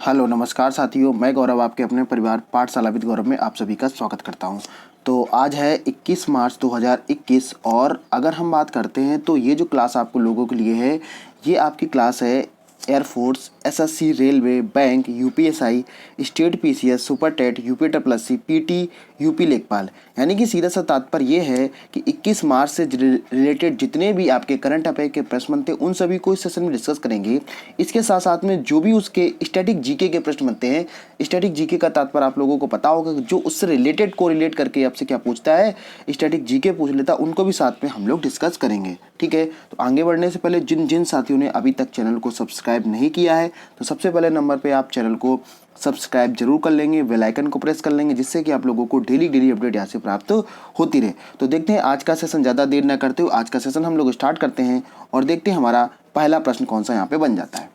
Hello नमस्कार साथियों, मैं गौरव आपके अपने परिवार पाठशाला विद गौरव में आप सभी का स्वागत करता हूं। तो आज है 21 मार्च 2021 और अगर हम बात करते हैं तो ये जो क्लास आपको लोगों के लिए है, ये आपकी क्लास है air force, SSC, railway, bank, UPSI, state PCS, super TET, UP triple SC, PT, UP लेखपाल। यानी कि सीधा सा तात्पर्य ये है कि 21 मार्च से रिलेटेड जितने भी आपके करंट अफेयर के प्रश्न बनते हैं उन सभी को इस सेशन में डिस्कस करेंगे। इसके साथ साथ में जो भी उसके स्टैटिक जीके के प्रश्न बनते हैं, स्टैटिक जीके का तात्पर्य आप लोगों को पता होगा कि जो उससे रिलेटेड को रिलेट करके आपसे क्या पूछता है, स्टैटिक जीके पूछ लेता, उनको भी साथ में हम लोग डिस्कस करेंगे। ठीक है, तो आगे बढ़ने से पहले जिन जिन साथियों ने अभी तक चैनल को सब्सक्राइब नहीं किया है तो सबसे पहले नंबर पे आप चैनल को सब्सक्राइब जरूर कर लेंगे, बेल आइकन को प्रेस कर लेंगे, जिससे कि आप लोगों को डेली अपडेट यहाँ से प्राप्त होती रहे। तो देखते हैं आज का सेशन, ज़्यादा देर न करते हुए आज का सेशन हम लोग स्टार्ट करते हैं और देखते हैं हमारा पहला प्रश्न कौन सा यहाँ पे बन जाता है।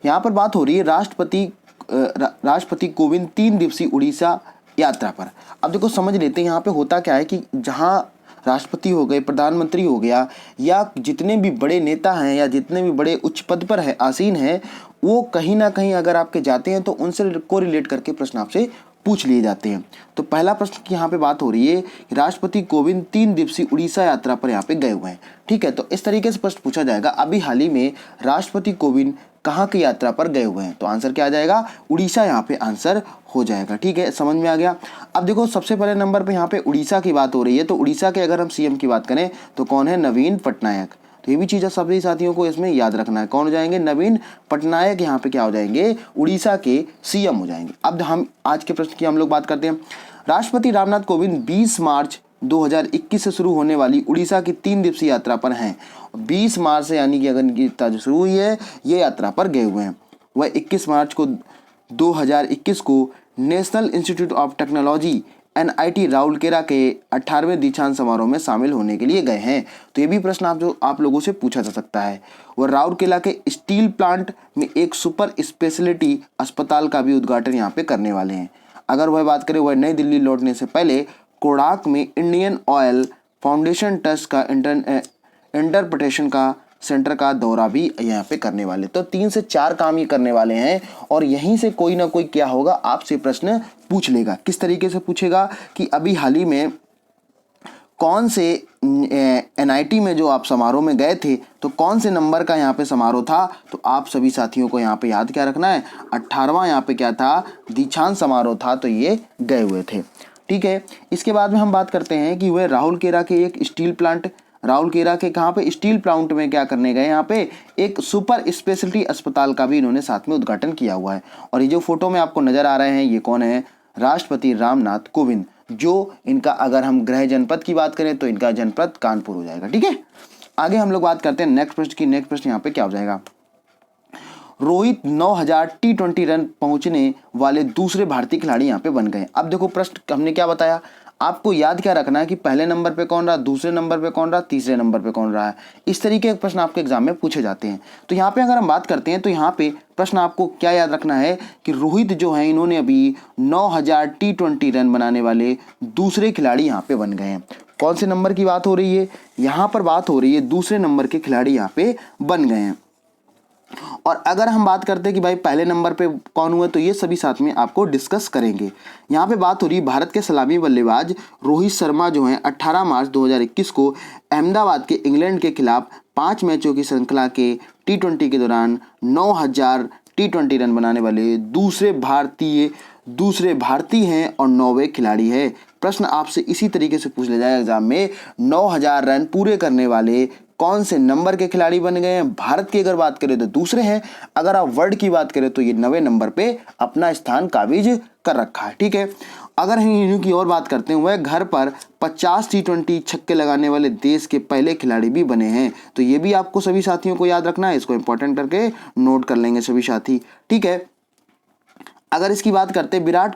यहाँ पर बात हो रही है राष्ट्रपति कोविंद 3 दिवसीय उड़ीसा यात्रा पर। अब देखो समझ लेते हैं यहाँ पे होता क्या है कि जहाँ राष्ट्रपति हो गए, प्रधानमंत्री हो गया, या जितने भी बड़े नेता हैं या जितने भी बड़े उच्च पद पर है आसीन हैं, वो कहीं ना कहीं अगर आपके जाते हैं तो उनसे को रिलेट करके प्रश्न आपसे पूछ लिए जाते हैं। तो पहला प्रश्न की यहाँ पे बात हो रही है, राष्ट्रपति कोविंद 3 दिवसीय उड़ीसा यात्रा पर यहाँ पे गए हुए हैं। ठीक है, तो इस तरीके से प्रश्न पूछा जाएगा, अभी हाल ही में राष्ट्रपति कोविंद कहाँ की यात्रा पर गए हुए हैं, तो आंसर क्या आ जाएगा, उड़ीसा यहाँ पे आंसर हो जाएगा। ठीक है, समझ में आ गया। अब देखो सबसे पहले नंबर पे यहाँ पे उड़ीसा की बात हो रही है, तो उड़ीसा के अगर हम सीएम की बात करें तो कौन है, नवीन पटनायक। तो ये भी चीज़ सभी साथियों को इसमें याद रखना है, कौन हो जाएंगे, नवीन पटनायक यहाँ पे क्या हो जाएंगे, उड़ीसा के सीएम हो जाएंगे। अब हम आज के प्रश्न की हम लोग बात करते हैं। राष्ट्रपति रामनाथ कोविंद 20 मार्च 2021 से शुरू होने वाली उड़ीसा की 3 दिवसीय यात्रा पर हैं। 20 मार्च से यानी कि अगर इनकी जो शुरू हुई है ये यात्रा पर गए हुए हैं। वह 21 मार्च को 2021 को national institute of technology NIT Rourkela के 18वें दीक्षांत समारोह में शामिल होने के लिए गए हैं। तो ये भी प्रश्न आप लोगों से पूछा जा सकता है। वह राउरकेला के स्टील प्लांट में एक सुपर स्पेशलिटी अस्पताल का भी उद्घाटन यहाँ पे करने वाले हैं। अगर वह बात करें, वह नई दिल्ली लौटने से पहले कोडाक में इंडियन ऑयल फाउंडेशन ट्रस्ट का इंटरप्रिटेशन का सेंटर का दौरा भी यहाँ पे करने वाले। तो 3 से 4 काम ये करने वाले हैं और यहीं से कोई ना कोई क्या होगा, आपसे प्रश्न पूछ लेगा। किस तरीके से पूछेगा कि अभी हाल ही में कौन से NIT में जो आप समारोह में गए थे, तो कौन से नंबर का यहाँ पे समारोह था, तो आप सभी साथियों को यहाँ पे याद क्या रखना है, 18वां यहाँ पे क्या था, दीक्षांत समारोह था, तो ये गए हुए थे। ठीक है, इसके बाद में हम बात करते हैं कि वह राउरकेला के एक स्टील प्लांट, राउरकेला के कहाँ पे, स्टील प्लांट में क्या करने गए, यहाँ पे एक सुपर स्पेशलिटी अस्पताल का भी इन्होंने साथ में उद्घाटन किया हुआ है। और ये जो फोटो में आपको नजर आ रहे हैं, ये कौन है, राष्ट्रपति रामनाथ कोविंद, जो इनका अगर हम गृह जनपद की बात करें तो इनका जनपद कानपुर हो जाएगा। ठीक है, आगे हम लोग बात करते हैं नेक्स्ट प्रश्न की। नेक्स्ट प्रश्न यहाँ पे क्या हो जाएगा, रोहित 9000 T20 रन पहुंचने वाले दूसरे भारतीय खिलाड़ी यहाँ पे बन गए। अब देखो प्रश्न हमने क्या बताया, आपको याद क्या रखना है कि पहले नंबर पे कौन रहा, दूसरे नंबर पे कौन रहा, तीसरे नंबर पे कौन रहा है। इस तरीके के प्रश्न आपके एग्जाम में पूछे जाते हैं। तो यहाँ पे अगर हम बात करते हैं तो यहाँ पे प्रश्न आपको क्या याद रखना है कि रोहित जो है इन्होंने अभी 9000 T20 रन बनाने वाले दूसरे खिलाड़ी यहाँ पे बन गए हैं। कौन से नंबर की बात हो रही है, यहाँ पर बात हो रही है दूसरे नंबर के खिलाड़ी यहाँ पे बन गए हैं। और अगर हम बात करते हैं कि भाई पहले नंबर पे कौन हुआ, तो ये सभी साथ में आपको डिस्कस करेंगे। यहाँ पे बात हो रही है भारत के सलामी बल्लेबाज रोहित शर्मा जो हैं 18 मार्च 2021 को अहमदाबाद के इंग्लैंड के खिलाफ 5 मैचों की श्रृंखला के T20 के दौरान 9000 T20 रन बनाने वाले दूसरे भारतीय हैं और 9वें खिलाड़ी है। प्रश्न आपसे इसी तरीके से पूछ लिया जाएगा एग्जाम में, 9000 रन पूरे करने वाले कौन से नंबर के खिलाड़ी बन गए हैं। भारत की अगर बात करें तो दूसरे हैं, अगर आप वर्ल्ड की बात करें तो ये 9वें नंबर पे अपना स्थान काबिज कर रखा है। ठीक है, अगर हम इन्हीं की और बात करते हैं, वह घर पर 50 T20 छक्के लगाने वाले देश के पहले खिलाड़ी भी बने हैं। तो ये भी आपको सभी साथियों को याद रखना है, इसको इंपॉर्टेंट करके नोट कर लेंगे सभी साथी। ठीक है, अगर इसकी बात करते हैं विराट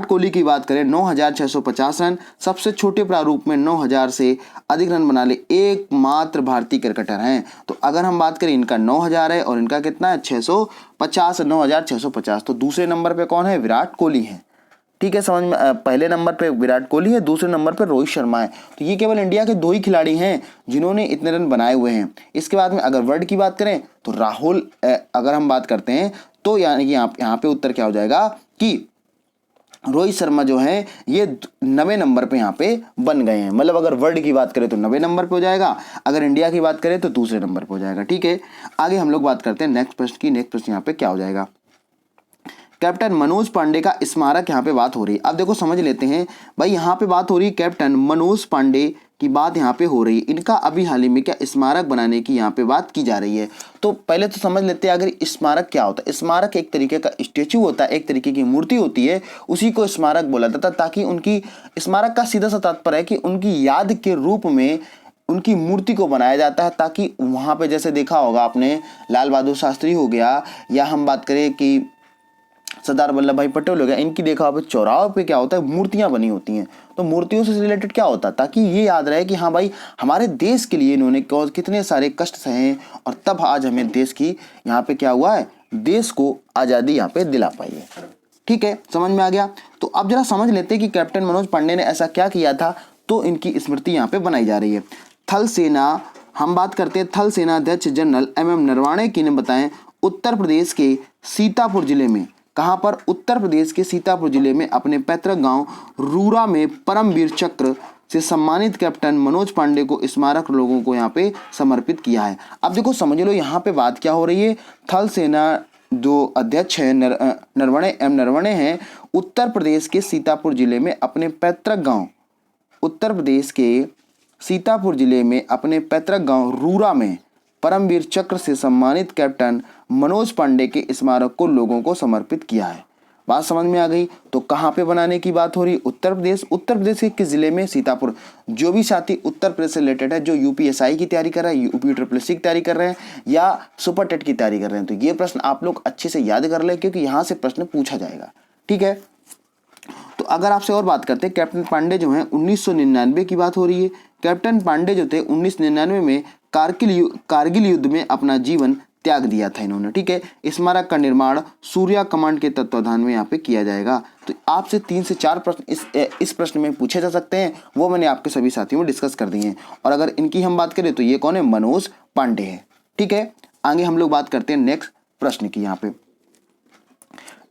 कोहली की बात करें, 9650 रन, सबसे छोटे प्रारूप में 9000 से अधिक रन बनाने एकमात्र भारतीय क्रिकेटर हैं। तो अगर हम बात करें, इनका 9000 है और इनका कितना है, 650, 9650। तो दूसरे नंबर पे कौन है, विराट कोहली है। ठीक है, समझ में। पहले नंबर पे विराट कोहली है, दूसरे नंबर पे रोहित शर्मा है। तो ये केवल इंडिया के 2 ही खिलाड़ी हैं जिन्होंने इतने रन बनाए हुए हैं। इसके बाद में अगर वर्ल्ड की बात करें तो राहुल, अगर हम बात करते हैं तो यानी कि यहाँ पे उत्तर क्या हो जाएगा कि रोहित शर्मा जो है ये 9वें नंबर पे यहाँ पे बन गए हैं। मतलब अगर वर्ल्ड की बात करें तो 9वें नंबर पे हो जाएगा, अगर इंडिया की बात करें तो दूसरे नंबर पे हो जाएगा। ठीक है, आगे हम लोग बात करते हैं नेक्स्ट प्रश्न की। नेक्स्ट प्रश्न यहाँ पे क्या हो जाएगा, कैप्टन मनोज पांडे का स्मारक यहाँ पे बात हो रही है। अब देखो समझ लेते हैं भाई, यहाँ पे बात हो रही है कैप्टन मनोज पांडे की बात यहाँ पे हो रही है। इनका अभी हाल ही में क्या स्मारक बनाने की यहाँ पे बात की जा रही है। तो पहले तो समझ लेते हैं अगर स्मारक क्या होता है। स्मारक एक तरीके का स्टेचू होता है, एक तरीके की मूर्ति होती है, उसी को स्मारक बोला जाता है। ताकि उनकी, स्मारक का सीधा सा तात्पर्य है कि उनकी याद के रूप में उनकी मूर्ति को बनाया जाता है, ताकि वहाँ पे जैसे देखा होगा आपने लाल बहादुर शास्त्री हो गया, या हम बात करें कि सरदार वल्लभ भाई पटेल हो गया, इनकी देखा होगा चौराहों पे क्या होता है, मूर्तियां बनी होती हैं। तो मूर्तियों से रिलेटेड क्या होता है, ताकि ये याद रहे कि हाँ भाई हमारे देश के लिए इन्होंने कितने सारे कष्ट सहे और तब आज हमें देश की यहाँ पे क्या हुआ है, देश को आज़ादी यहाँ पे दिला पाई है। ठीक है, समझ में आ गया। तो अब जरा समझ लेते हैं कि कैप्टन मनोज पांडे ने ऐसा क्या किया था, तो इनकी स्मृति यहाँ पे बनाई जा रही है। थल सेना, हम बात करते हैं थल सेना अध्यक्ष जनरल MM नरवणे की ने बताएं उत्तर प्रदेश के सीतापुर जिले में, कहां पर, उत्तर प्रदेश के सीतापुर जिले में अपने पैतृक गांव रूरा में परमवीर चक्र से सम्मानित कैप्टन मनोज पांडे को स्मारक लोगों को यहां पे समर्पित किया है। अब देखो समझ लो यहां पे बात क्या हो रही है, थल सेना जो अध्यक्ष है नरवणे हैं, उत्तर प्रदेश के सीतापुर जिले में अपने पैतृक गांव, उत्तर प्रदेश के सीतापुर जिले में अपने पैतृक गांव रूरा में परमवीर चक्र से सम्मानित कैप्टन मनोज पांडे के स्मारक को लोगों को समर्पित किया है। बात समझ में आ गई। तो कहाँ पे बनाने की बात हो रही, उत्तर प्रदेश। उत्तर प्रदेश के किस जिले में, सीतापुर। जो भी साथी उत्तर प्रदेश से रिलेटेड है, जो UPSI की तैयारी कर रहे हैं, UPSSC की तैयारी कर रहे हैं, या सुपर टेट की तैयारी कर रहे हैं, तो ये प्रश्न आप लोग अच्छे से याद कर लें, क्योंकि यहाँ से प्रश्न पूछा जाएगा। ठीक है, तो अगर आपसे और बात करते हैं, कैप्टन पांडे जो हैं 1999 की बात हो रही है। कैप्टन पांडे जो थे 1999 में कारगिल युद्ध में अपना जीवन त्याग दिया था इन्होंने। ठीक है, स्मारक का निर्माण सूर्या कमांड के तत्वाधान में यहाँ पे किया जाएगा। तो आपसे 3 से 4 प्रश्न इस प्रश्न में पूछे जा सकते हैं, वो मैंने आपके सभी साथियों में डिस्कस कर दिए हैं। और अगर इनकी हम बात करें तो ये कौन है, मनोज पांडे है। ठीक है, आगे हम लोग बात करते हैं नेक्स्ट प्रश्न की। यहाँ पे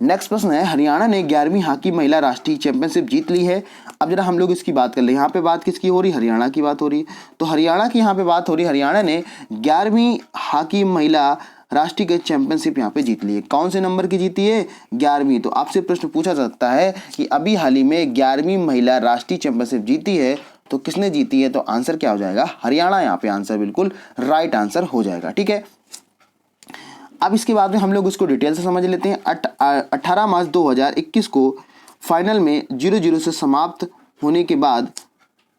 नेक्स्ट प्रश्न है, हरियाणा ने 11वीं हॉकी महिला राष्ट्रीय चैंपियनशिप जीत ली है। अब जरा हम लोग इसकी बात कर ले, यहाँ पे बात किसकी हो रही, हरियाणा की बात हो रही है। तो हरियाणा की यहाँ पे बात हो रही है, हरियाणा ने 11वीं हॉकी महिला राष्ट्रीय चैंपियनशिप यहाँ पे जीत ली है। कौन से नंबर की जीती है, 11वीं। तो आपसे प्रश्न पूछा जा सकता है कि अभी हाल ही में 11वीं महिला राष्ट्रीय चैंपियनशिप जीती है, तो किसने जीती है, तो आंसर क्या हो जाएगा, हरियाणा। यहाँ पे आंसर बिल्कुल राइट आंसर हो जाएगा। ठीक है, अब इसके बाद में हम लोग उसको डिटेल से समझ लेते हैं। 18 मार्च 2021 को फाइनल में 0-0 से समाप्त होने के बाद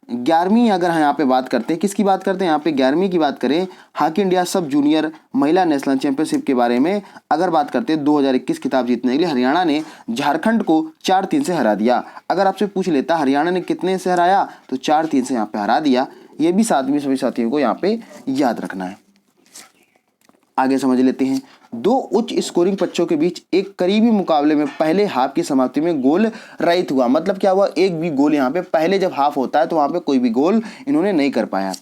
11वीं, अगर यहाँ पे बात करते हैं, किसकी बात करते हैं, यहाँ पे 11वीं की बात करें, हॉकी इंडिया सब जूनियर महिला नेशनल चैंपियनशिप के बारे में अगर बात करते हैं, 2021 खिताब जीतने के लिए हरियाणा ने झारखंड को 4-3 से हरा दिया। अगर आपसे पूछ लेता हरियाणा ने कितने से हराया, तो 4-3 से यहाँ पे हरा दिया। ये भी सभी साथियों को यहाँ पे याद रखना है। आगे समझ लेते हैं, 2 उच्च स्कोरिंग पिचों के बीच एक करीबी मुकाबले में पहले हाफ की समाप्ति में गोल रहित हुआ। मतलब क्या हुआ, एक भी गोल यहाँ पे, पहले जब हाफ होता है तो वहाँ पे कोई भी गोल इन्होंने नहीं कर पाया।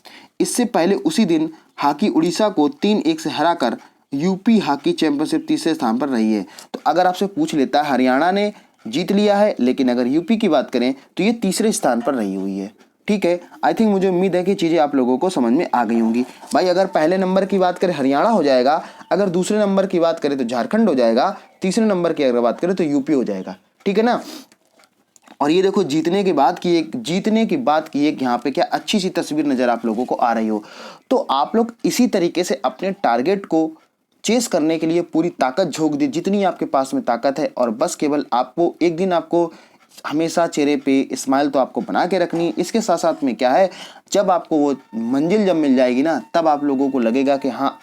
इससे पहले उसी दिन हॉकी उड़ीसा को 3-1 से हराकर यूपी हॉकी चैंपियनशिप तीसरे स्थान पर रही है। तो अगर आपसे पूछ लेता है, हरियाणा ने जीत लिया है, लेकिन अगर यूपी की बात करें तो ये तीसरे स्थान पर रही हुई है। ठीक है, आई थिंक मुझे उम्मीद है कि चीज़ें आप लोगों को समझ में आ गई होंगी। भाई अगर पहले नंबर की बात करें हरियाणा हो जाएगा, अगर दूसरे नंबर की बात करें तो झारखंड हो जाएगा, तीसरे नंबर की अगर बात करें तो यूपी हो जाएगा। ठीक है ना। और ये देखो जीतने की बात की एक यहाँ पे क्या अच्छी सी तस्वीर नज़र आप लोगों को आ रही हो। तो आप लोग इसी तरीके से अपने टारगेट को चेस करने के लिए पूरी ताकत झोंक दी, जितनी आपके पास में ताकत है। और बस केवल आपको एक दिन आपको हमेशा चेहरे पे स्माइल तो आपको बना के रखनी। इसके साथ साथ में क्या है, जब आपको वो मंजिल जब मिल जाएगी ना, तब आप लोगों को लगेगा कि हाँ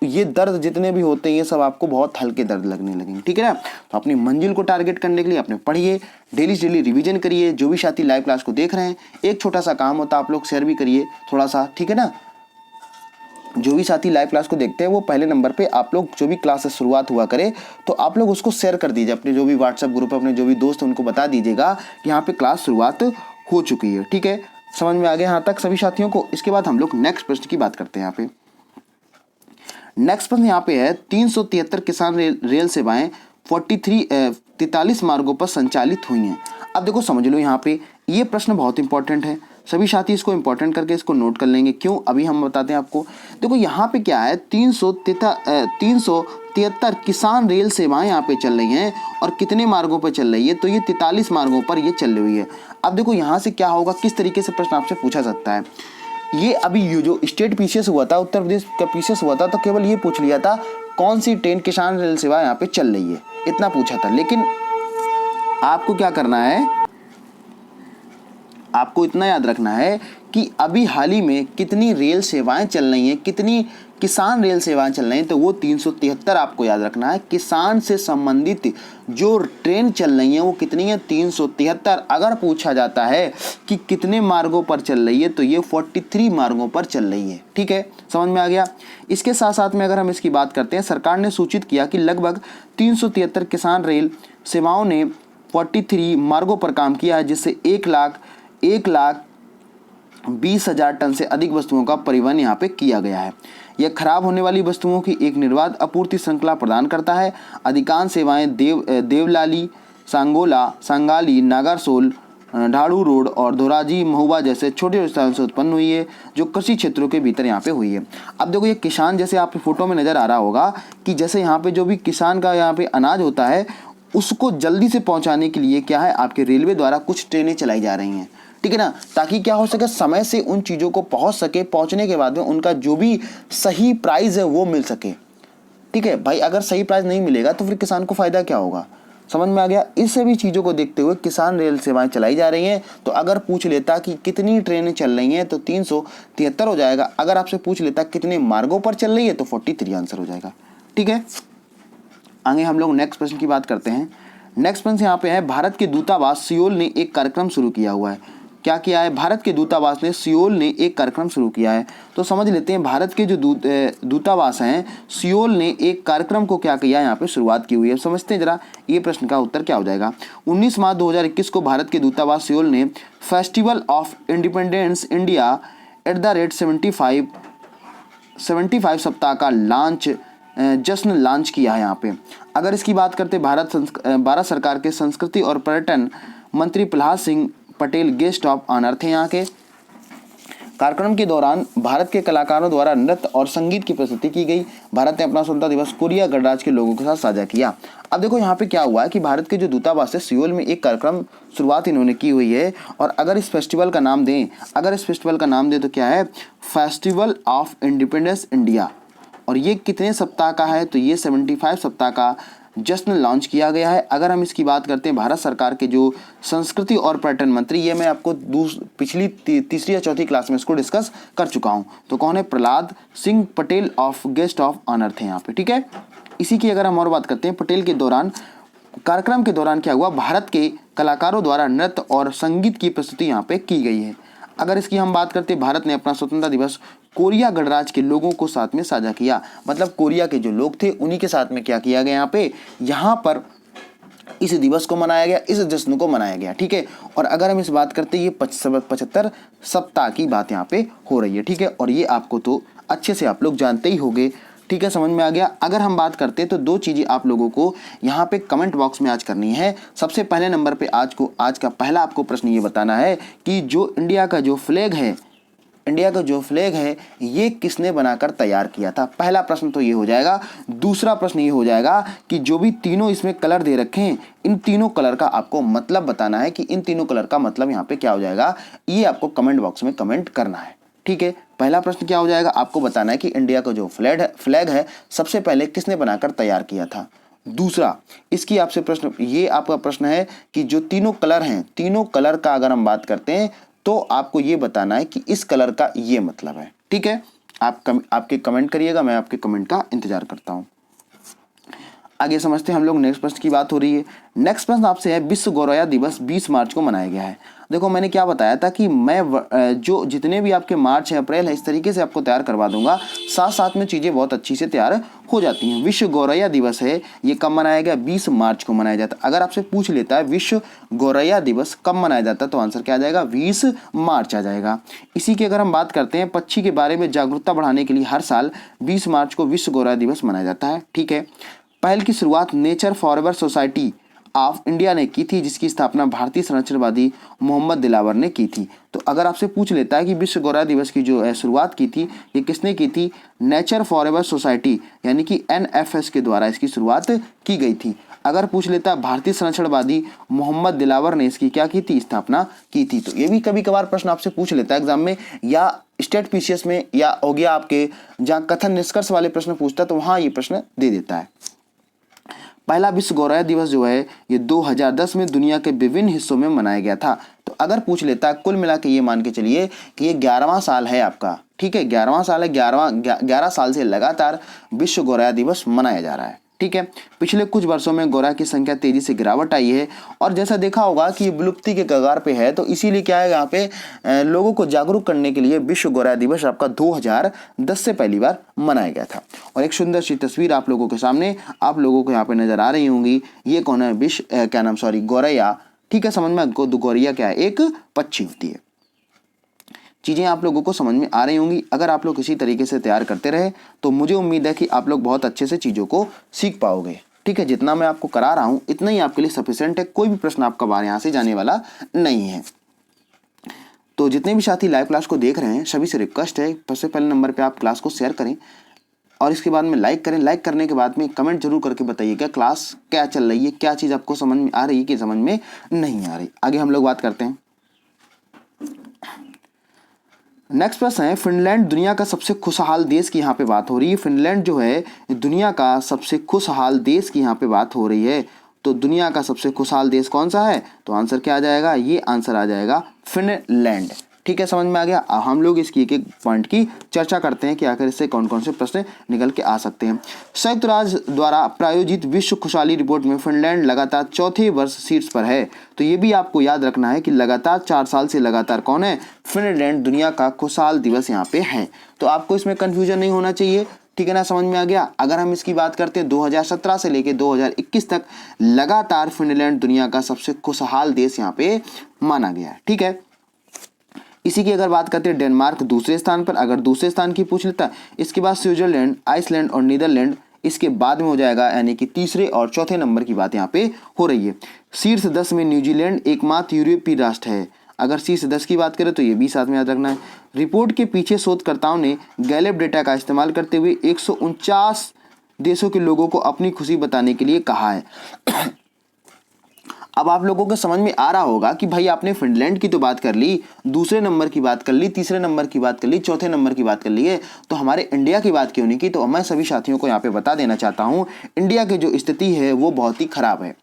ये दर्द जितने भी होते हैं ये सब आपको बहुत हल्के दर्द लगने लगेंगे। ठीक है ना। तो अपनी मंजिल को टारगेट करने के लिए अपने पढ़िए, डेली रिवीजन करिए। जो भी साथी लाइव क्लास को देख रहे हैं, एक छोटा सा काम होता है, आप लोग शेयर भी करिए थोड़ा सा, ठीक है ना। जो भी साथी लाइव क्लास को देखते हैं वो पहले नंबर पे आप लोग जो भी क्लास से शुरुआत हुआ करे तो आप लोग उसको शेयर कर दीजिए अपने जो भी व्हाट्सएप ग्रुप है, अपने जो भी दोस्त हैं उनको बता दीजिएगा कि यहाँ पे क्लास शुरुआत हो चुकी है। ठीक है, समझ में आ गया यहाँ तक सभी साथियों को। इसके बाद हम लोग नेक्स्ट प्रश्न की बात करते हैं। यहाँ पे नेक्स्ट प्रश्न यहाँ पे है 373 किसान रेल सेवाएं 43 मार्गों पर संचालित हुई हैं। अब देखो समझ लो, यहाँ पे ये प्रश्न बहुत इंपॉर्टेंट है, सभी साथी इसको इंपॉर्टेंट करके इसको नोट कर लेंगे। क्यों, अभी हम बताते हैं आपको। देखो यहाँ पे क्या है, 373 किसान रेल सेवाएं यहाँ पे चल रही हैं और कितने मार्गों पर चल रही है, तो ये 43 मार्गों पर ये चल रही है। अब देखो यहाँ से क्या होगा, किस तरीके से प्रश्न आपसे पूछा सकता है। ये अभी ये जो स्टेट पीसीएस हुआ था, उत्तर प्रदेश का पीसीएस हुआ था, तो केवल ये पूछ लिया था कौन सी ट्रेन किसान रेल सेवा यहाँ पे चल रही है, इतना पूछा था। लेकिन आपको क्या करना है, आपको इतना याद रखना है कि अभी हाल ही में कितनी रेल सेवाएं चल रही हैं, कितनी किसान रेल सेवाएं चल रही हैं, तो वो 373 आपको याद रखना है। किसान से संबंधित जो ट्रेन चल रही हैं वो कितनी है, 373। अगर पूछा जाता है कि कितने मार्गों पर चल रही है, तो ये 43 मार्गों पर चल रही है। ठीक है, समझ में आ गया। इसके साथ साथ में अगर हम इसकी बात करते हैं, सरकार ने सूचित किया कि लगभग 373 किसान रेल सेवाओं ने 43 मार्गों पर काम किया है, जिससे 1,20,000 टन से अधिक वस्तुओं का परिवहन यहाँ पे किया गया है। यह खराब होने वाली वस्तुओं की एक निर्बाध आपूर्ति श्रृंखला प्रदान करता है। अधिकांश सेवाएं देवलाली, सांगाली, नागरसोल, ढाड़ू रोड और धोराजी, महुआ जैसे छोटे स्थानों से उत्पन्न हुई है, जो कृषि क्षेत्रों के भीतर यहाँ पे हुई है। अब देखो ये किसान, जैसे आपको फोटो में नजर आ रहा होगा कि जैसे यहाँ पे जो भी किसान का यहाँ पे अनाज होता है उसको जल्दी से पहुँचाने के लिए क्या है, आपके रेलवे द्वारा कुछ ट्रेनें चलाई जा रही हैं। ठीक है ना, ताकि क्या हो सके, समय से उन चीज़ों को पहुंच सके, पहुंचने के बाद में उनका जो भी सही प्राइस है वो मिल सके। ठीक है भाई, अगर सही प्राइस नहीं मिलेगा तो फिर किसान को फायदा क्या होगा, समझ में आ गया। इस सभी चीज़ों को देखते हुए किसान रेल सेवाएं चलाई जा रही हैं। तो अगर पूछ लेता कि कितनी ट्रेनें चल रही हैं तो 373 हो जाएगा। अगर आपसे पूछ लेता कितने मार्गों पर चल रही है तो 43 आंसर हो जाएगा। ठीक है, आगे हम लोग नेक्स्ट प्रश्न की बात करते हैं। नेक्स्ट प्रश्न यहाँ पे है, भारत के दूतावास सियोल ने एक कार्यक्रम शुरू किया हुआ है। क्या किया है, भारत के दूतावास ने सियोल ने एक कार्यक्रम शुरू किया है। तो समझ लेते हैं, भारत के जो दूतावास हैं सियोल ने एक कार्यक्रम को क्या किया, यहाँ पे शुरुआत की हुई है। समझते हैं जरा ये प्रश्न का उत्तर क्या हो जाएगा। 19 मार्च 2021 को भारत के दूतावास सियोल ने फेस्टिवल ऑफ इंडिपेंडेंस इंडिया @75 सप्ताह का जश्न लॉन्च किया है यहाँ पे। अगर इसकी बात करते भारत सरकार के संस्कृति और पर्यटन मंत्री Prahlad Singh Patel guest of honour थे। यहाँ के कार्यक्रम के दौरान भारत के कलाकारों द्वारा नृत्य और संगीत की प्रस्तुति की गई। भारत ने अपना स्वतंत्रता दिवस कोरिया गणराज्य के लोगों के साथ साझा किया। अब देखो यहाँ पे क्या हुआ है कि भारत के जो दूतावास है सियोल में एक कार्यक्रम शुरुआत इन्होंने की हुई है। और अगर इस फेस्टिवल का नाम दें तो क्या है, फेस्टिवल ऑफ इंडिपेंडेंस इंडिया। और ये कितने सप्ताह का है, तो ये 75 सप्ताह का जश्न लॉन्च किया गया है। अगर हम इसकी बात करते हैं भारत सरकार के जो संस्कृति और पर्यटन मंत्री, ये मैं आपको पिछली तीसरी या चौथी क्लास में इसको डिस्कस कर चुका हूं। तो कौन है, Prahlad Singh Patel of guest of honour थे यहाँ पे। ठीक है, इसी की अगर हम और बात करते हैं, पटेल के दौरान कार्यक्रम के दौरान क्या हुआ, भारत के कलाकारों द्वारा नृत्य और संगीत की प्रस्तुति यहाँ पे की गई है। अगर इसकी हम बात करते हैं, भारत ने अपना स्वतंत्रता दिवस कोरिया गणराज्य के लोगों को साथ में साझा किया। मतलब कोरिया के जो लोग थे उन्हीं के साथ में क्या किया गया, यहाँ पर इस दिवस को मनाया गया, इस जश्न को मनाया गया। ठीक है, और अगर हम इस बात करते हैं, ये 75 सप्ताह की बात यहाँ पे हो रही है। ठीक है, और ये आपको तो अच्छे से आप लोग जानते ही होंगे। ठीक है, समझ में आ गया। अगर हम बात करते हैं तो दो चीज़ें आप लोगों को यहाँ पे कमेंट बॉक्स में आज करनी है। सबसे पहले नंबर पे आज का पहला आपको प्रश्न ये बताना है कि जो इंडिया का जो फ्लैग है ये किसने बनाकर तैयार किया था। पहला प्रश्न तो ये हो जाएगा। दूसरा प्रश्न ये हो जाएगा कि जो भी तीनों इसमें कलर दे रखे हैं, इन तीनों कलर का आपको मतलब बताना है कि इन तीनों कलर का मतलब यहाँ पे क्या हो जाएगा, ये आपको कमेंट बॉक्स में कमेंट करना है। ठीक है, पहला प्रश्न क्या हो जाएगा, आपको बताना है कि इंडिया का जो फ्लैग है सबसे पहले किसने बनाकर तैयार किया था। दूसरा, इसकी आपसे प्रश्न, ये आपका प्रश्न है कि जो तीनों कलर हैं, तीनों कलर का अगर हम बात करते हैं तो आपको ये बताना है कि इस कलर का ये मतलब है। ठीक है, आपके कमेंट करिएगा, मैं आपके कमेंट का इंतजार करता हूं। आगे समझते हैं हम लोग। नेक्स्ट प्रश्न की बात हो रही है। नेक्स्ट प्रश्न आपसे है, विश्व गौरैया दिवस 20 मार्च को मनाया गया है। देखो मैंने क्या बताया था कि मैं जो जितने भी आपके मार्च है अप्रैल है इस तरीके से आपको तैयार करवा दूंगा, साथ साथ में चीज़ें बहुत अच्छी से तैयार हो जाती हैं। विश्व गौरैया दिवस है, ये कब मनाया गया? 20 मार्च को मनाया जाता है। अगर आपसे पूछ लेता है विश्व गौरैया दिवस कब मनाया जाता है, तो आंसर क्या आ जाएगा? 20 मार्च आ जाएगा। इसी की अगर हम बात करते हैं, पक्षी के बारे में जागरूकता बढ़ाने के लिए हर साल 20 मार्च को विश्व गौरैया दिवस मनाया जाता है। ठीक है। पहल की शुरुआत nature forever society of India ने की थी, जिसकी स्थापना भारतीय संरक्षणवादी मोहम्मद दिलावर ने की थी। तो अगर आपसे पूछ लेता है कि विश्व गौरैया दिवस की जो है शुरुआत की थी, ये किसने की थी? नेचर फॉरएवर सोसाइटी यानी कि NFS के द्वारा इसकी शुरुआत की गई थी। अगर पूछ लेता है भारतीय संरक्षणवादी मोहम्मद दिलावर ने इसकी क्या की थी? स्थापना की थी। तो ये भी कभी कभार प्रश्न आपसे पूछ लेता है एग्जाम में, या स्टेट PCS में, या हो गया आपके जहाँ कथन निष्कर्ष वाले प्रश्न पूछता है तो वहाँ ये प्रश्न दे देता है। पहला विश्व गौरैया दिवस जो है ये 2010 में दुनिया के विभिन्न हिस्सों में मनाया गया था। तो अगर पूछ लेता है, कुल मिला के ये मान के चलिए कि ये 11वां साल है आपका। ठीक है, 11वां साल है, 11 साल से लगातार विश्व गौरैया दिवस मनाया जा रहा है। ठीक है। पिछले कुछ वर्षों में गौरैया की संख्या तेजी से गिरावट आई है, और जैसा देखा होगा कि ये विलुप्ति के कगार पे है, तो इसीलिए क्या है यहाँ पे लोगों को जागरूक करने के लिए विश्व गौरैया दिवस आपका 2010 से पहली बार मनाया गया था। और एक सुंदर सी तस्वीर आप लोगों के सामने आप लोगों को यहाँ पे नजर आ रही होंगी। ये कौन है? गौरैया। ठीक है, समझ में आपको? गौरैया क्या है? एक पक्षी होती है। चीज़ें आप लोगों को समझ में आ रही होंगी। अगर आप लोग इसी तरीके से तैयार करते रहे तो मुझे उम्मीद है कि आप लोग बहुत अच्छे से चीज़ों को सीख पाओगे। ठीक है, जितना मैं आपको करा रहा हूँ इतना ही आपके लिए सफिशिएंट है। कोई भी प्रश्न आपका बाहर यहाँ से जाने वाला नहीं है। तो जितने भी साथी लाइव क्लास को देख रहे हैं सभी से रिक्वेस्ट है, सबसे पहले नंबर पर आप क्लास को शेयर करें और इसके बाद में लाइक करें। लाइक करने के बाद में कमेंट जरूर करके बताइएगा क्लास क्या चल रही है, क्या चीज़ आपको समझ में आ रही है कि समझ में नहीं आ रही। आगे हम लोग बात करते हैं। नेक्स्ट प्रश्न है, फिनलैंड दुनिया का सबसे खुशहाल देश की यहाँ पे बात हो रही है। फिनलैंड जो है दुनिया का सबसे खुशहाल देश की यहाँ पे बात हो रही है। तो दुनिया का सबसे खुशहाल देश कौन सा है? तो आंसर क्या आ जाएगा? ये आंसर आ जाएगा फिनलैंड। ठीक है, समझ में आ गया। अब हम लोग इसकी एक एक पॉइंट की चर्चा करते हैं कि आखिर इससे कौन कौन से प्रश्न निकल के आ सकते हैं। संयुक्त राज्य द्वारा प्रायोजित विश्व खुशहाली रिपोर्ट में फिनलैंड लगातार चौथे वर्ष शीर्ष पर है। तो ये भी आपको याद रखना है कि लगातार 4 साल से लगातार कौन है? फिनलैंड दुनिया का खुशहाल दिवस यहाँ पे है। तो आपको इसमें कंफ्यूजन नहीं होना चाहिए। ठीक है ना, समझ में आ गया। अगर हम इसकी बात करते हैं 2017 से लेके 2021 तक लगातार फिनलैंड दुनिया का सबसे खुशहाल देश यहाँ पे माना गया है। ठीक है। इसी की अगर बात करते हैं डेनमार्क दूसरे स्थान पर। अगर दूसरे स्थान की पूछ लेता है, इसके बाद स्विट्जरलैंड, आइसलैंड और नीदरलैंड इसके बाद में हो जाएगा, यानी कि तीसरे और चौथे नंबर की बात यहाँ पे हो रही है। शीर्ष 10 में न्यूजीलैंड एकमात्र यूरोपीय राष्ट्र है। अगर शीर्ष 10 की बात करें तो ये भी साथ में याद रखना है। रिपोर्ट के पीछे शोधकर्ताओं ने गैलेप डेटा का इस्तेमाल करते हुए 149 देशों के लोगों को अपनी खुशी बताने के लिए कहा है। अब आप लोगों को समझ में आ रहा होगा कि भाई आपने फिनलैंड की तो बात कर ली, दूसरे नंबर की बात कर ली, तीसरे नंबर की बात कर ली, चौथे नंबर की बात कर ली है, तो हमारे इंडिया की बात क्यों नहीं की? तो मैं सभी साथियों को यहाँ पे बता देना चाहता हूँ, इंडिया की जो स्थिति है वो बहुत ही खराब है।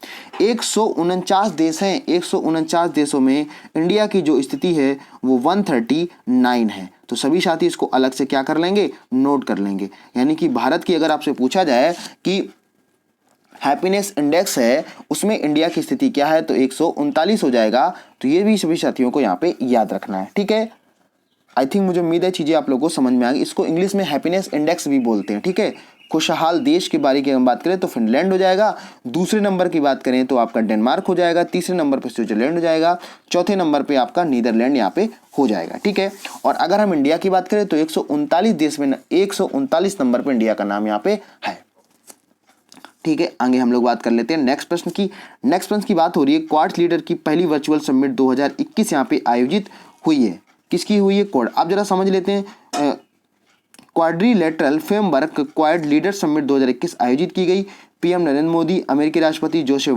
149 देश हैं, 149 देशों में इंडिया की जो स्थिति है वो 139 है। तो सभी साथी इसको अलग से क्या कर लेंगे? नोट कर लेंगे। यानी कि भारत की अगर आपसे पूछा जाए कि हैप्पीनेस इंडेक्स है उसमें इंडिया की स्थिति क्या है, तो 139 हो जाएगा। तो ये भी सभी साथियों को यहाँ पे याद रखना है। ठीक है, आई थिंक मुझे उम्मीद है चीज़ें आप लोगों को समझ में आ गई। इसको इंग्लिश में हैप्पीनेस इंडेक्स भी बोलते हैं। ठीक है, खुशहाल देश के बारे की हम बात करें तो फिनलैंड हो जाएगा, दूसरे नंबर की बात करें तो आपका डेनमार्क हो जाएगा, तीसरे नंबर पर स्विट्जरलैंड हो जाएगा, चौथे नंबर पर आपका नीदरलैंड यहाँ पे हो जाएगा। ठीक है, और अगर हम इंडिया की बात करें तो 139 देश में 139 नंबर पर इंडिया का नाम यहाँ पे है। ठीक है, आगे हम लोग बात कर लेते हैं नेक्स्ट प्रश्न की। नेक्स्ट प्रश्न की बात हो रही है क्वाड लीडर की पहली वर्चुअल समिट 2021 यहाँ पे आयोजित हुई है। किसकी हुई है? क्वाड। आप जरा समझ लेते हैं। Quadrilateral framework quad leader summit 2021 आयोजित की गई। पीएम नरेंद्र मोदी, अमेरिकी राष्ट्रपति जोसेफ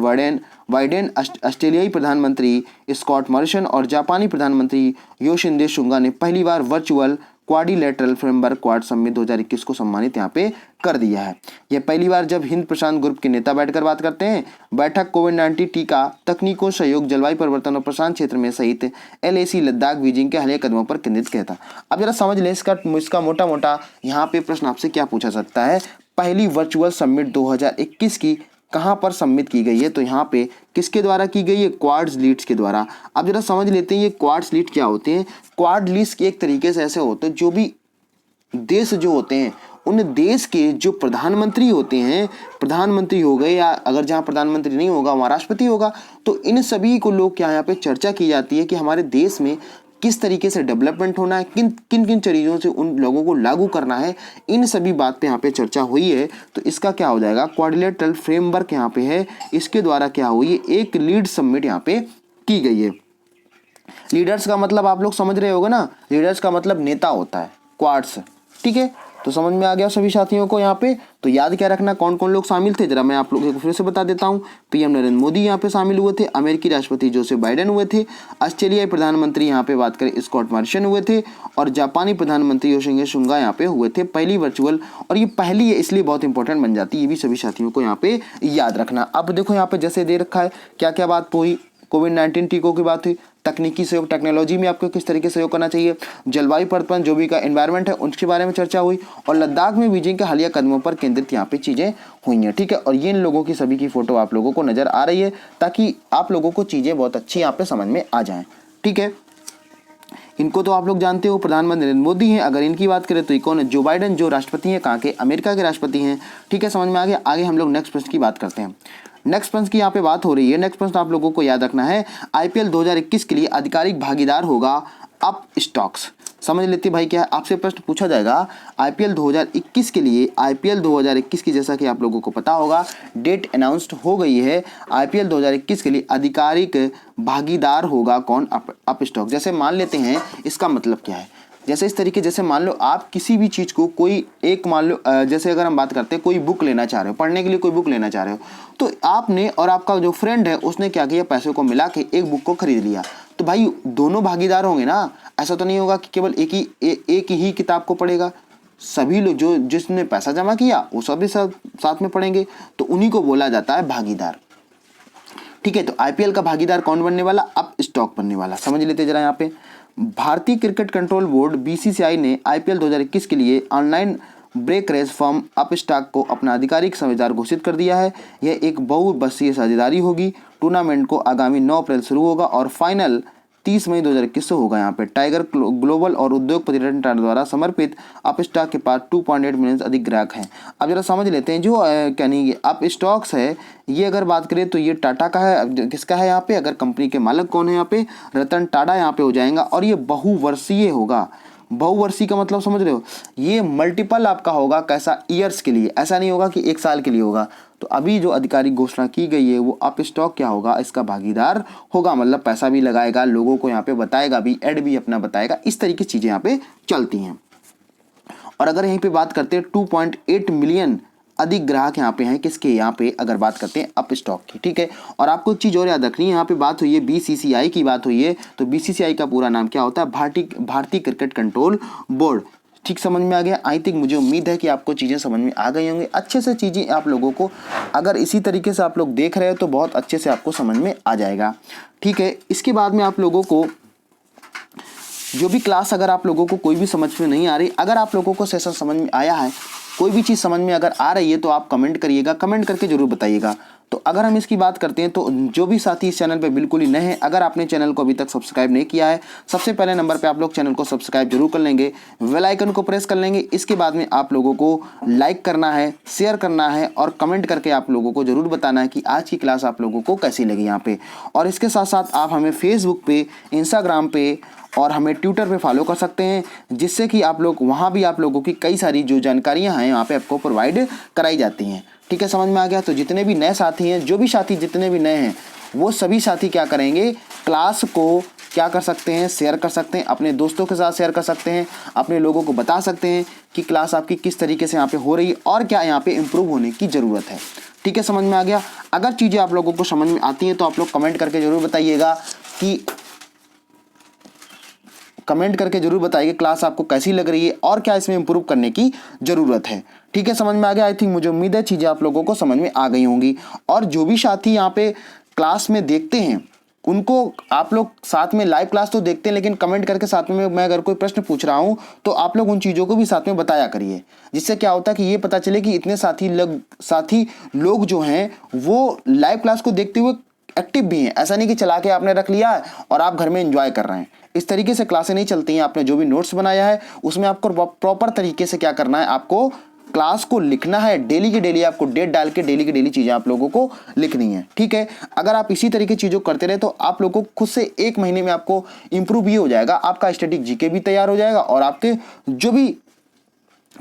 बाइडेन, ऑस्ट्रेलियाई प्रधानमंत्री स्कॉट मॉरिसन और जापानी प्रधानमंत्री योशिहिदे सुगा ने पहली बार virtual quadrilateral framework Quad summit 2021 को सम्मानित यहाँ पे कर दिया है। यह पहली बार जब हिंद प्रशांत ग्रुप के नेता बैठकर बात करते हैं। बैठक कोविड-19 टीका, तकनीकों, सहयोग, जलवायु परिवर्तन और प्रशांत क्षेत्र में सहित LAC लद्दाख बीजिंग के हालिया कदमों पर केंद्रित किया था। अब जरा समझ लें इसका मोटा मोटा यहाँ पे प्रश्न आपसे क्या पूछा सकता है। पहली वर्चुअल समिट 2021 की कहाँ पर सबमिट की गई है, तो यहाँ पे किसके द्वारा की गई है, क्वाड्स लीड्स के द्वारा। अब जरा समझ लेते हैं ये क्वाड्स लीड क्या होते हैं। क्वाड लीड्स के एक तरीके से ऐसे होते हैं, जो भी देश जो होते हैं उन देश के जो प्रधानमंत्री होते हैं, प्रधानमंत्री हो गए, या अगर जहाँ प्रधानमंत्री नहीं होगा वहाँ राष्ट्रपति होगा, तो इन सभी को लोग क्या यहाँ पे चर्चा की जाती है कि हमारे देश में किस तरीके से डेवलपमेंट होना है, किन किन किन चीज़ों से उन लोगों को लागू करना है, इन सभी बात पे यहाँ पे चर्चा हुई है। तो इसका क्या हो जाएगा, क्वाड्रिलेटरल फ्रेमवर्क यहाँ पे है, इसके द्वारा क्या हुई है, एक लीड सबमिट यहाँ पे की गई है। लीडर्स का मतलब आप लोग समझ रहे होगे ना, लीडर्स का मतलब नेता होता है, क्वाड्स, ठीक है। तो समझ में आ गया सभी साथियों को यहाँ पे। तो याद क्या रखना कौन कौन लोग शामिल थे, जरा मैं आप लोगों को फिर से बता देता हूँ। पीएम नरेंद्र मोदी यहाँ पे शामिल हुए थे, अमेरिकी राष्ट्रपति जोसेफ बाइडेन हुए थे, ऑस्ट्रेलियाई प्रधानमंत्री यहाँ पे बात करें स्कॉट मॉरिसन हुए थे, और जापानी प्रधानमंत्री योशिहिदे सुगा यहाँ पे हुए थे। पहली वर्चुअल, और ये पहली है इसलिए बहुत इंपॉर्टेंट बन जाती है, ये भी सभी साथियों को यहाँ पे याद रखना। अब देखो यहाँ पे जैसे दे रखा है क्या क्या बात हुई, कोविड-19 टीकों की बात हुई, तकनीकी सहयोग, टेक्नोलॉजी में आपको किस तरीके से सहयोग करना चाहिए, जलवायु परिवर्तन जो भी का एनवायरनमेंट है उसके बारे में चर्चा हुई, और लद्दाख में बीजिंग के हालिया कदमों पर केंद्रित यहाँ पे चीज़ें हुई हैं, ठीक है। और ये इन लोगों की सभी की फोटो आप लोगों को नजर आ रही है, ताकि आप लोगों को चीज़ें बहुत अच्छी यहाँ पे समझ में आ जाएँ, ठीक है। इनको तो आप लोग जानते हो, प्रधानमंत्री नरेंद्र मोदी हैं। अगर इनकी बात करें तो ये कौन है, जो बाइडेन, जो राष्ट्रपति हैं, कहाँ के, अमेरिका के राष्ट्रपति हैं, ठीक है। समझ में आ गया। आगे हम लोग नेक्स्ट प्रश्न की बात करते हैं। नेक्स्ट प्रश्न की यहाँ पे बात हो रही है। नेक्स्ट प्रश्न आप लोगों को याद रखना है, आईपीएल 2021 के लिए आधिकारिक भागीदार होगा अप स्टॉक्स। समझ लेते भाई क्या है, आपसे प्रश्न पूछा जाएगा आईपीएल 2021 के लिए, आईपीएल 2021 की जैसा कि आप लोगों को पता होगा डेट अनाउंस्ड हो गई है, आईपीएल 2021 के लिए आधिकारिक भागीदार होगा कौन, अप स्टॉक। जैसे मान लेते हैं, इसका मतलब क्या है, जैसे इस तरीके, जैसे मान लो आप किसी भी चीज़ को कोई एक, मान लो जैसे अगर हम बात करते हैं कोई बुक लेना चाह रहे हो, पढ़ने के लिए कोई बुक लेना चाह रहे हो, तो आपने और आपका जो फ्रेंड है उसने क्या किया, पैसों को मिला के एक बुक को खरीद लिया, तो भाई दोनों भागीदार होंगे ना। ऐसा तो नहीं होगा कि केवल एक ही किताब को पढ़ेगा, सभी लोग जो जिसने पैसा जमा किया वो सभी साथ में पढ़ेंगे, तो उन्हीं को बोला जाता है भागीदार, ठीक है। तो आईपीएल का भागीदार कौन बनने वाला, अप स्टॉक बनने वाला। समझ लेते जरा यहाँ पे, भारतीय क्रिकेट कंट्रोल बोर्ड बीसीसीआई ने आईपीएल 2021 के लिए ऑनलाइन ब्रेकरेज फर्म अपस्टॉक को अपना आधिकारिक साझेदार घोषित कर दिया है। यह एक बहुवर्षीय साझेदारी होगी। टूर्नामेंट को आगामी 9 अप्रैल शुरू होगा और फाइनल 30 मई 2021 से होगा। यहाँ पे टाइगर ग्लोबल और उद्योग पर्यटन टाटा द्वारा समर्पित अपस्टॉक के पास 2.8 मिलियन से अधिक ग्राहक हैं। अब जरा समझ लेते हैं, जो क्या नहीं अप स्टॉक्स है, ये अगर बात करें तो ये टाटा का है, किसका है यहाँ पे, अगर कंपनी के मालिक कौन है यहाँ पे, रतन टाटा यहाँ पे हो जाएगा, और ये बहुवर्षीय होगा। बहुवर्षीय का मतलब समझ रहे हो, ये मल्टीपल आपका होगा, कैसा, ईयर्स के लिए, ऐसा नहीं होगा कि 1 साल के लिए होगा। तो अभी जो आधिकारिक घोषणा की गई है वो अप स्टॉक क्या होगा, इसका भागीदार होगा, मतलब पैसा भी लगाएगा, लोगों को यहाँ पे बताएगा भी, एड भी अपना बताएगा, इस तरीके की चीज़ें यहाँ पे चलती हैं। और अगर यहीं पे बात करते हैं 2.8 मिलियन अधिक ग्राहक यहाँ पे हैं, किसके, यहाँ पे अगर बात करते हैं अप स्टॉक की, ठीक है। और आपको एक चीज़ और याद रखनी है, यहाँ पे बात हुई है बीसीसीआई की बात हुई है, तो बीसीसीआई का पूरा नाम क्या होता है, भारतीय क्रिकेट कंट्रोल बोर्ड। ठीक समझ में आ गया। आई थिंक, मुझे उम्मीद है कि आपको चीज़ें समझ में आ गई होंगी अच्छे से। चीज़ें आप लोगों को अगर इसी तरीके से आप लोग देख रहे हो तो बहुत अच्छे से आपको समझ में आ जाएगा, ठीक है। इसके बाद में आप लोगों को जो भी क्लास, अगर आप लोगों को कोई भी समझ में नहीं आ रही, अगर आप लोगों को सेशन समझ में आया है, कोई भी चीज़ समझ में अगर आ रही है तो आप कमेंट करिएगा, कमेंट करके जरूर बताइएगा। तो अगर हम इसकी बात करते हैं तो जो भी साथी इस चैनल पे बिल्कुल ही नए हैं, अगर आपने चैनल को अभी तक सब्सक्राइब नहीं किया है, सबसे पहले नंबर पे आप लोग चैनल को सब्सक्राइब जरूर कर लेंगे, बेल आइकन को प्रेस कर लेंगे। इसके बाद में आप लोगों को लाइक करना है, शेयर करना है और कमेंट करके आप लोगों को जरूर बताना है कि आज की क्लास आप लोगों को कैसी लगी यहाँ पे। और इसके साथ साथ आप हमें फेसबुक पे, इंस्टाग्राम पे और हमें ट्विटर पे फॉलो कर सकते हैं, जिससे कि आप लोग वहाँ भी आप लोगों की कई सारी जो जानकारियाँ हैं वहाँ पे आपको प्रोवाइड कराई जाती हैं, ठीक है। समझ में आ गया। तो जितने भी नए साथी हैं, जो भी साथी जितने भी नए हैं, वो सभी साथी क्या करेंगे, क्लास को क्या कर सकते हैं, शेयर कर सकते हैं, अपने दोस्तों के साथ शेयर कर सकते हैं, अपने लोगों को बता सकते हैं कि क्लास आपकी किस तरीके से यहाँ पे हो रही है और क्या यहाँ पे इम्प्रूव होने की ज़रूरत है, ठीक है। समझ में आ गया। अगर चीज़ें आप लोगों को समझ में आती हैं तो आप लोग कमेंट करके जरूर बताइएगा कि कमेंट करके जरूर बताइए क्लास आपको कैसी लग रही है और क्या इसमें इंप्रूव करने की ज़रूरत है, ठीक है। समझ में आ गया। आई थिंक, मुझे उम्मीद है चीज़ें आप लोगों को समझ में आ गई होंगी। और जो भी साथी यहाँ पे क्लास में देखते हैं उनको आप लोग साथ में लाइव क्लास तो देखते हैं, लेकिन कमेंट करके साथ में मैं अगर कोई प्रश्न पूछ रहा हूं तो आप लोग उन चीज़ों को भी साथ में बताया करिए, जिससे क्या होता है कि ये पता चले कि इतने साथी लोग जो हैं वो लाइव क्लास को देखते हुए एक्टिव भी हैं। ऐसा नहीं कि चला के आपने रख लिया है और आप घर में एंजॉय कर रहे हैं। इस तरीके से क्लासें नहीं चलती हैं। आपने जो भी नोट्स बनाया है उसमें आपको प्रॉपर तरीके से क्या करना है, आपको क्लास को लिखना है। डेली की डेली आपको डेट डाल के डेली की डेली चीज़ें आप लोगों को लिखनी है, ठीक है। अगर आप इसी तरीके की चीज़ों करते रहे तो आप लोगों को खुद से 1 महीने में आपको इंप्रूव ये हो जाएगा, आपका स्टैटिक जीके भी तैयार हो जाएगा और आपके जो भी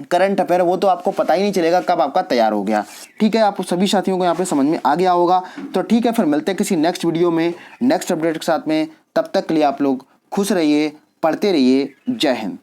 करंट अफेयर वो तो आपको पता ही नहीं चलेगा कब आपका तैयार हो गया, ठीक है। आप सभी साथियों को यहाँ पे समझ में आ गया होगा। तो ठीक है, फिर मिलते हैं किसी नेक्स्ट वीडियो में नेक्स्ट अपडेट के साथ में। तब तक के लिए आप लोग खुश रहिए, पढ़ते रहिए। जय हिंद।